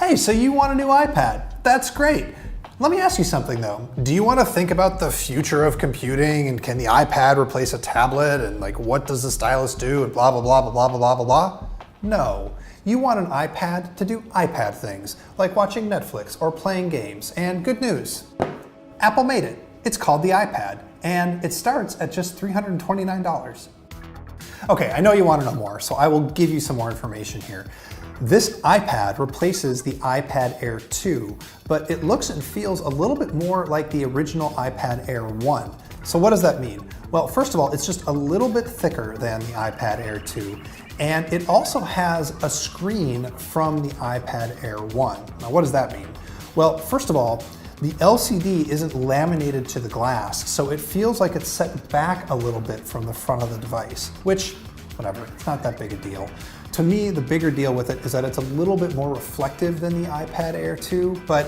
Hey, so you want a new iPad? That's great. Let me ask you something though. Do you want to think about the future of computing and can the iPad replace a tablet and like what does the stylus do and blah, blah, blah, blah, blah, blah, blah, blah? No. You want an iPad to do iPad things like watching Netflix or playing games. And good news, Apple made it. It's called the iPad and it starts at just $329. Okay, I know you want to know more, so I will give you some more information here. This iPad replaces the iPad Air 2, but it looks and feels a little bit more like the original iPad Air 1. So what does that mean? Well, first of all, it's just a little bit thicker than the iPad Air 2, and it also has a screen from the iPad Air 1. Now, what does that mean? Well, first of all, the LCD isn't laminated to the glass, so it feels like it's set back a little bit from the front of the device, which, whatever, it's not that big a deal. To me, the bigger deal with it is that it's a little bit more reflective than the iPad Air 2, but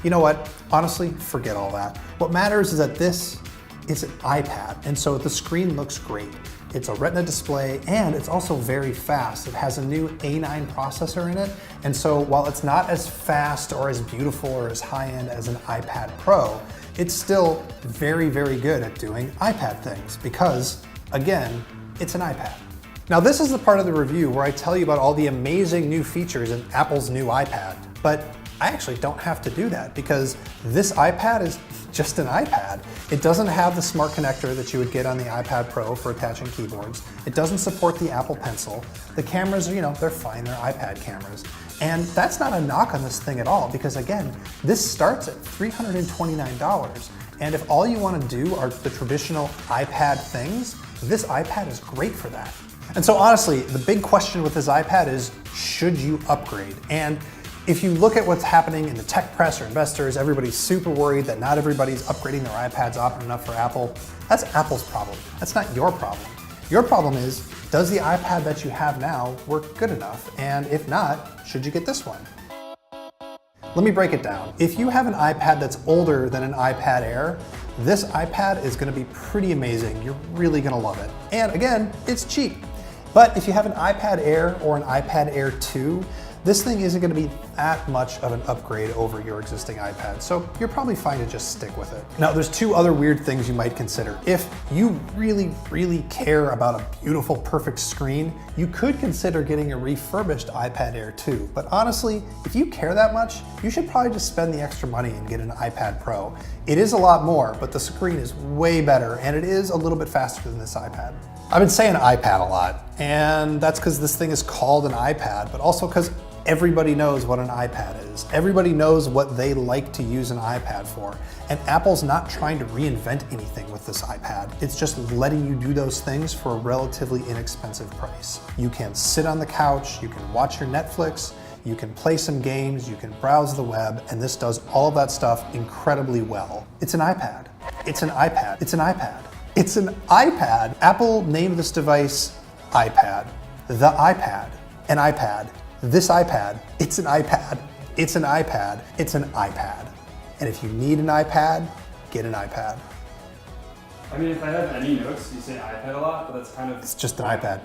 you know what? Honestly, forget all that. What matters is that this is an iPad, and so the screen looks great. It's a Retina display, and it's also very fast. It has a new A9 processor in it, and so while it's not as fast or as beautiful or as high-end as an iPad Pro, it's still very, very good at doing iPad things because, again, it's an iPad. Now this is the part of the review where I tell you about all the amazing new features in Apple's new iPad, but I actually don't have to do that because this iPad is just an iPad. It doesn't have the smart connector that you would get on the iPad Pro for attaching keyboards. It doesn't support the Apple Pencil. The cameras, they're fine, they're iPad cameras. And that's not a knock on this thing at all because again, this starts at $329. And if all you want to do are the traditional iPad things, this iPad is great for that. And so honestly, the big question with this iPad is, should you upgrade? And if you look at what's happening in the tech press or investors, everybody's super worried that not everybody's upgrading their iPads often enough for Apple. That's Apple's problem. That's not your problem. Your problem is, does the iPad that you have now work good enough? And if not, should you get this one? Let me break it down. If you have an iPad that's older than an iPad Air, this iPad is going to be pretty amazing. You're really going to love it. And again, it's cheap. But if you have an iPad Air or an iPad Air 2, this thing isn't going to be that much of an upgrade over your existing iPad, so you're probably fine to just stick with it. Now, there's two other weird things you might consider. If you really, really care about a beautiful, perfect screen, you could consider getting a refurbished iPad Air 2. But honestly, if you care that much, you should probably just spend the extra money and get an iPad Pro. It is a lot more, but the screen is way better, and it is a little bit faster than this iPad. I've been saying iPad a lot, and that's because this thing is called an iPad, but also because everybody knows what an iPad is. Everybody knows what they like to use an iPad for. And Apple's not trying to reinvent anything with this iPad. It's just letting you do those things for a relatively inexpensive price. You can sit on the couch, you can watch your Netflix, you can play some games, you can browse the web, and this does all of that stuff incredibly well. It's an iPad. It's an iPad. It's an iPad. It's an iPad. Apple named this device iPad. The iPad. An iPad. This iPad, it's an iPad, it's an iPad, it's an iPad. And if you need an iPad, get an iPad. I mean, if I have any notes, you say iPad a lot, but that's kind of... It's just an iPad.